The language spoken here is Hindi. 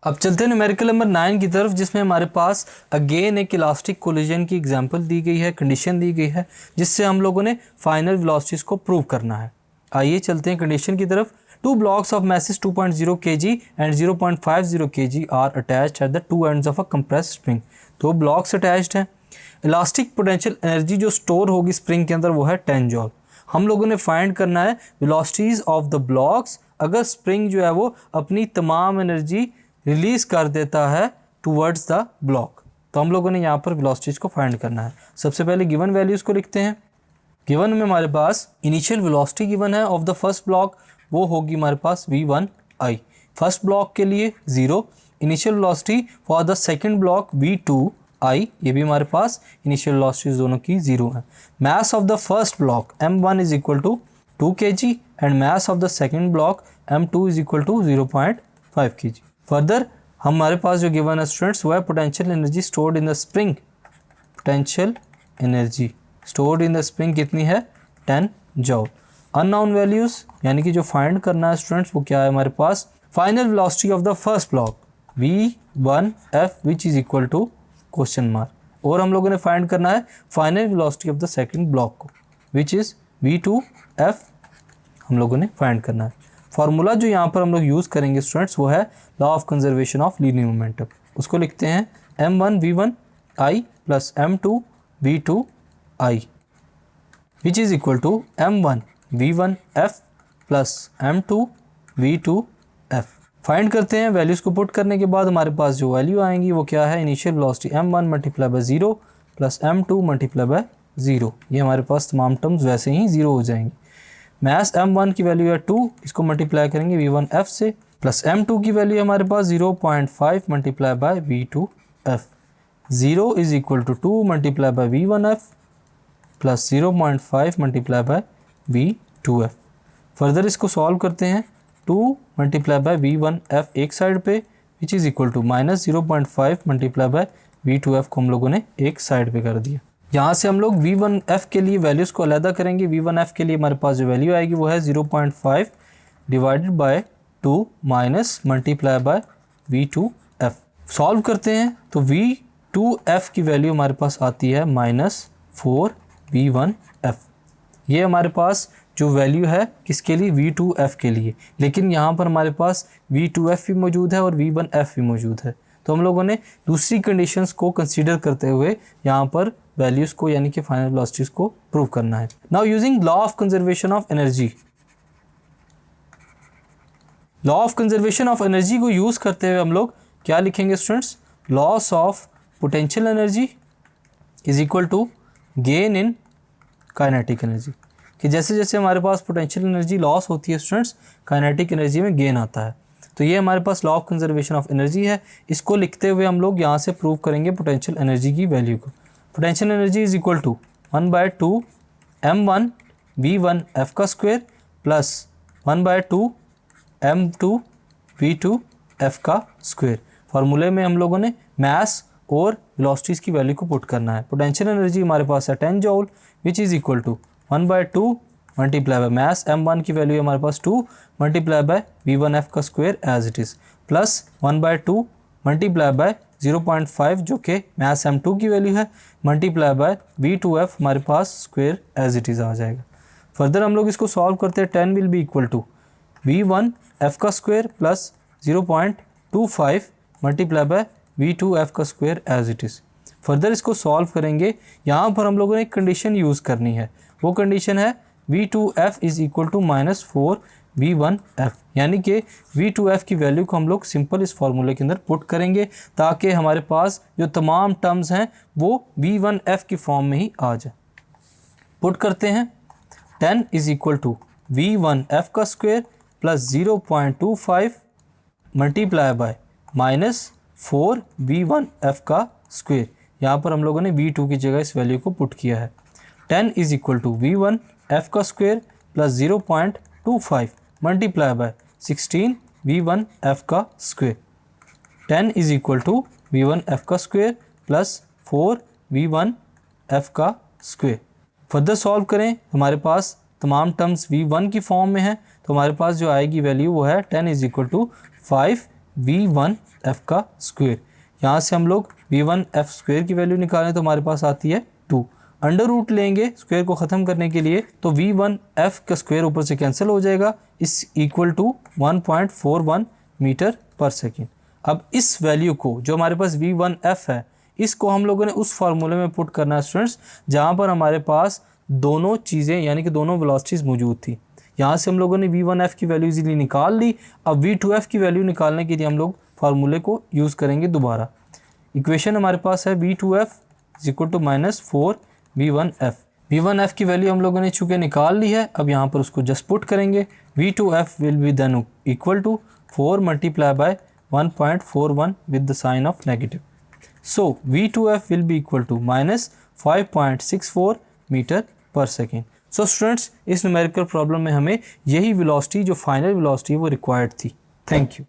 अब चलते हैं न्यूमेरिकल नंबर 9 की तरफ, जिसमें हमारे पास अगेन एक इलास्टिक कोलिजन की एग्जांपल दी गई है, कंडीशन दी गई है, जिससे हम लोगों ने फाइनल वेलोसिटीज को प्रूव करना है। आइए चलते हैं कंडीशन की तरफ। Two blocks of mass 2.0 kg and 0.50 kg are attached at the two ends of a compressed spring. दो ब्लॉक्स अटैच्ड हैं। इलास्टिक पोटेंशियल एनर्जी जो स्टोर होगी स्प्रिंग के अंदर वो है 10 जॉल। हम लोगों ने फाइंड करना है वेलोसिटीज ऑफ द ब्लॉक्स अगर स्प्रिंग जो है वो अपनी तमाम एनर्जी रिलीज कर देता है टूवर्ड्स द ब्लॉक। तो हम लोगों ने यहाँ पर वेलोसिटीज को फाइंड करना है। सबसे पहले गिवन वैल्यूज को लिखते हैं। गिवन में हमारे पास इनिशियल वेलोसिटी गिवन है ऑफ द फर्स्ट ब्लॉक, वो होगी हमारे पास v1i। फर्स्ट ब्लॉक के लिए 0। Initial velocity for the second block v2i, ये भी हमारे पास इनिशियल वेलोसिटीज दोनों की 0 है। Mass of the first block m1 is equal to 2 kg and mass of the second block m2 is equal to 0.5 kg। Further हमारे पास जो गिवन है स्टूडेंट्स वो है potential energy stored in the spring. Potential energy stored in the spring कितनी है? 10 जॉल। अननोन वैल्यूज यानी कि जो फाइंड करना है स्टूडेंट्स वो क्या है हमारे पास? Final velocity of the first block v1f which is equal to question mark. और हम लोगों ने फाइंड करना है final velocity of the second block को विच इज v2f हम लोगों ने फाइंड करना है। फार्मूला जो यहाँ पर हम लोग यूज़ करेंगे स्टूडेंट्स वो है law of conservation of linear momentum. उसको लिखते हैं m1 v1i plus m2 v2i which is equal to m1 v1f plus m2 v2f। Find करते हैं। वैल्यूज़ को पुट करने के बाद हमारे पास जो वैल्यू आएंगी वो क्या है? Initial velocity m1 multiply by 0 plus m2 multiply by 0। ये हमारे पास तमाम टर्म्स वैसे ही 0 हो जाएंगी। मैस m1 की वैल्यू है 2, इसको मल्टीप्लाई करेंगे v1f से, प्लस m2 की वैल्यू हमारे पास 0.5 multiply by v2f। 0 is equal to 2 multiply by v1f plus 0.5 multiply by v2f। Further इसको सॉल्व करते हैं। 2 मल्टीप्लाई बाय v1f एक साइड पे which is equal to minus 0.5 multiply by v2f को हम लोगों ने एक साइड पे कर दिया। यहाँ से हम लोग v1f के लिए वैल्यूज़ को अलग करेंगे। v1f के लिए हमारे पास जो वैल्यू आएगी वो है 0.5 divided by 2 minus multiply by v2f। Solve करते हैं तो v2f की वैल्यू हमारे पास आती है -4 v1f। ये हमारे पास जो वैल्यू है किसके लिए? v2f के लिए। लेकिन यहाँ पर हमारे पास v2f भी मौजूद है और v1f भी मौजूद है। तो हम लोगों ने दूसरी कंडीशंस को कंसीडर करते हुए यहाँ पर वैल्यूज़ को यानी कि फाइनल वेलोसिटीज को प्रूव करना है। Now using law of conservation of energy. Law of conservation of energy को यूज़ करते हुए हम लोग क्या लिखेंगे students? Loss of potential energy is equal to gain in kinetic energy. कि जैसे जैसे हमारे पास पोटेंशियल एनर्जी लॉस होती है स्टूडेंट्स, काइनेटिक एनर्जी में गेन आता है। तो ये हमारे पास law of conservation of energy है। इसको लिखते हुए हम लोग यहाँ से प्रूव करेंगे पोटेंशियल एनर्जी की वैल्यू को। Potential energy is equal to 1/2 m1 v1f का स्क्वायर प्लस 1/2 m2 v2f का स्क्वायर। फार्मूले में हम लोगों ने मास और वेलोसिटीज़ की वैल्यू को पुट करना है। पोटेंशियल एनर्जी हमारे पास है 10 joule which is equal to 1/2 multiply by mass m1 की वैल्यू है हमारे पास 2 मल्टीप्लाई बाय v1f का square as it is plus 1/2 multiply by 0.5 जो कि मास m2 की वैल्यू है मल्टीप्लाई बाय v2f हमारे पास स्क्वायर एज इट इज़ आ जाएगा। फर्दर हम लोग इसको सॉल्व करते हैं। 10 will be equal to v1f का square plus 0.25 multiply by v2f का square as it is. Further इसको सॉल्व करेंगे। यहाँ पर हम लोगों ने एक कंडीशन यूज़ करनी है। वो कंडीशन है v2f is equal to -4 v1f, यानी कि v2f की वैल्यू को हम लोग सिंपल इस फार्मूले के अंदर पुट करेंगे ताकि हमारे पास जो तमाम टर्म्स हैं वो v1f की फॉर्म में ही आ जाए। पुट करते हैं। 10 इज इक्वल टू v1f का square plus 0.25 multiply by -4 v1f का स्क्वायर। यहाँ पर हम लोगों ने v2 की जगह इस वैल्यू को पुट किया है। 10 इज इक्वल टू v1f का square plus 0.25 multiply by 16 v1f का square. 10 is equal to v1f का स्क्वायर प्लस 4 v1f का स्क्वायर। फर्दर सॉल्व करें, हमारे पास तमाम टर्म्स v1 की फॉर्म में है तो हमारे पास जो आएगी वैल्यू वो है 10 इज इक्वल टू 5v1f का स्क्वेयर। यहाँ से हम लोग v1f स्क्वेयर की वैल्यू निकालें तो हमारे पास आती है 2। अंडर रूट लेंगे स्क्वेयर को ख़त्म करने के लिए तो v1f का स्क्वेयर ऊपर से कैंसिल हो जाएगा, इस इक्वल टू 1.41 मीटर पर सेकेंड। अब इस वैल्यू को जो हमारे पास v1f है इसको हम लोगों ने उस फार्मूले में पुट करना है स्टूडेंट्स जहाँ पर हमारे पास दोनों चीज़ें यानी कि दोनों वेलोसिटीज़ मौजूद थी। यहाँ से हम लोगों ने v1f की वैल्यू इजीली निकाल ली। अब v2f की वैल्यू निकालने के लिए हम लोग फार्मूले को यूज़ करेंगे दोबारा। इक्वेशन हमारे पास है v2f is equal to -4v1f। v1f की वैल्यू हम लोगों ने चूँकि निकाल ली है, अब यहाँ पर उसको जस्ट पुट करेंगे। v2f will be then equal to 4 multiply by 1.41 with the sign of negative. So v2f will be equal to -5.64 metre पर सेकेंड। सो स्टूडेंट्स इस न्यूमेरिकल प्रॉब्लम में हमें यही वेलोसिटी जो फाइनल वेलोसिटी है वो रिक्वायर्ड थी। Thank you.